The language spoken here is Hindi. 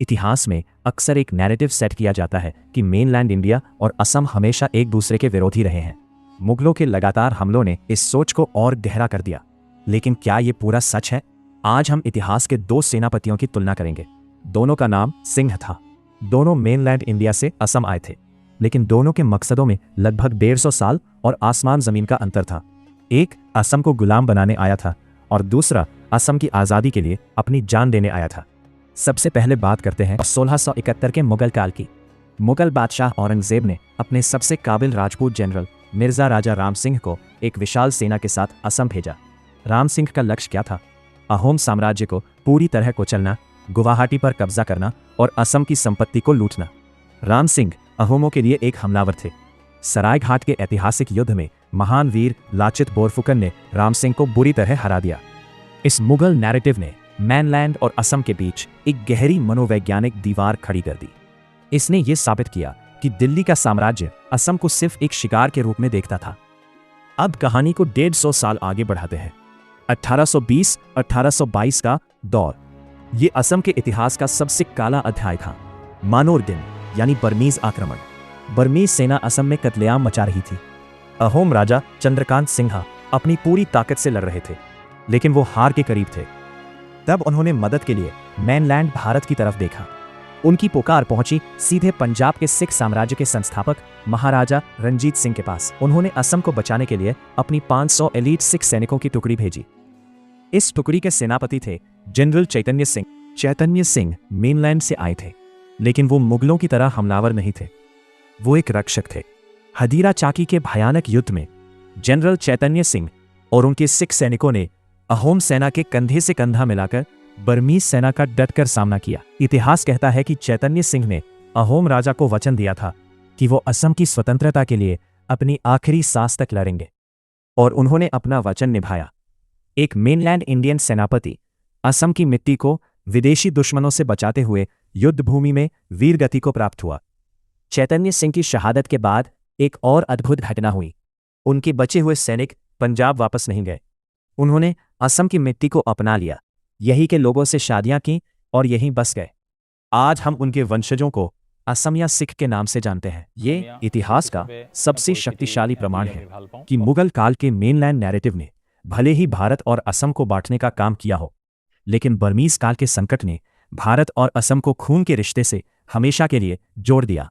इतिहास में अक्सर एक नैरेटिव सेट किया जाता है कि मेनलैंड इंडिया और असम हमेशा एक दूसरे के विरोधी रहे हैं। मुगलों के लगातार हमलों ने इस सोच को और गहरा कर दिया। लेकिन क्या ये पूरा सच है? आज हम इतिहास के दो सेनापतियों की तुलना करेंगे। दोनों का नाम सिंह था। दोनों मेनलैंड इंडिया से असम आए थे, लेकिन दोनों के मकसदों में लगभग 150 साल और आसमान जमीन का अंतर था। एक असम को गुलाम बनाने आया था और दूसरा असम की आज़ादी के लिए अपनी जान देने आया था। सबसे पहले बात करते हैं 1671 के मुगल काल की। मुगल बादशाह औरंगजेब ने अपने सबसे काबिल राजपूत जनरल मिर्जा राजा राम सिंह को एक विशाल सेना के साथ असम भेजा। राम सिंह का लक्ष्य क्या था? अहोम साम्राज्य को पूरी तरह कुचलना, गुवाहाटी पर कब्जा करना और असम की संपत्ति को लूटना। राम सिंह अहोमों के लिए एक हमलावर थे। सरायघाट के ऐतिहासिक युद्ध में महान वीर लाचित बोरफुकन ने राम सिंह को बुरी तरह हरा दिया। इस मुगल नैरेटिव ने मेनलैंड और असम के बीच एक गहरी मनोवैज्ञानिक दीवार खड़ी कर दी। इसने ये साबित किया कि दिल्ली का साम्राज्य असम को सिर्फ एक शिकार के रूप में देखता था। अब कहानी को 150 साल आगे बढ़ाते हैं। 1820-1822 का दौर, ये असम के इतिहास का सबसे काला अध्याय था। मानोर दिन यानी बर्मीज आक्रमण। बर्मीज सेना असम में कत्लेआम मचा रही थी। अहोम राजा चंद्रकांत सिन्हा अपनी पूरी ताकत से लड़ रहे थे, लेकिन वो हार के करीब थे। तब उन्होंने मदद के लिए मेनलैंड भारत की तरफ देखा। उनकी पुकार पहुंची सीधे पंजाब के सिख साम्राज्य के संस्थापक महाराजा रणजीत सिंह के पास। उन्होंने असम को बचाने के लिए अपनी 500 एलीट सिख सैनिकों की टुकड़ी भेजी। इस टुकड़ी के सेनापति थे जनरल चैतन्य सिंह। चैतन्य सिंह मेनलैंड से आए थे, लेकिन वो मुगलों की तरह हमलावर नहीं थे। वो एक रक्षक थे। हदीरा चाकी के भयानक युद्ध में जनरल चैतन्य सिंह और उनके सिख सैनिकों ने अहोम सेना के कंधे से कंधा मिलाकर बर्मीज सेना का डटकर सामना किया। इतिहास कहता है कि चैतन्य सिंह ने अहोम राजा को वचन दिया था कि वो असम की स्वतंत्रता के लिए अपनी आखिरी सांस तक लड़ेंगे, और उन्होंने अपना वचन निभाया। एक मेनलैंड इंडियन सेनापति असम की मिट्टी को विदेशी दुश्मनों से बचाते हुए युद्ध भूमि में वीरगति को प्राप्त हुआ। चैतन्य सिंह की शहादत के बाद एक और अद्भुत घटना हुई। उनके बचे हुए सैनिक पंजाब वापस नहीं गए। उन्होंने असम की मिट्टी को अपना लिया, यहीं के लोगों से शादियां की और यहीं बस गए। आज हम उनके वंशजों को असम या सिख के नाम से जानते हैं। ये इतिहास का सबसे शक्तिशाली प्रमाण है कि मुगल काल के मेनलैंड नैरेटिव ने भले ही भारत और असम को बांटने का काम किया हो, लेकिन बर्मीज काल के संकट ने भारत और असम को खून के रिश्ते से हमेशा के लिए जोड़ दिया।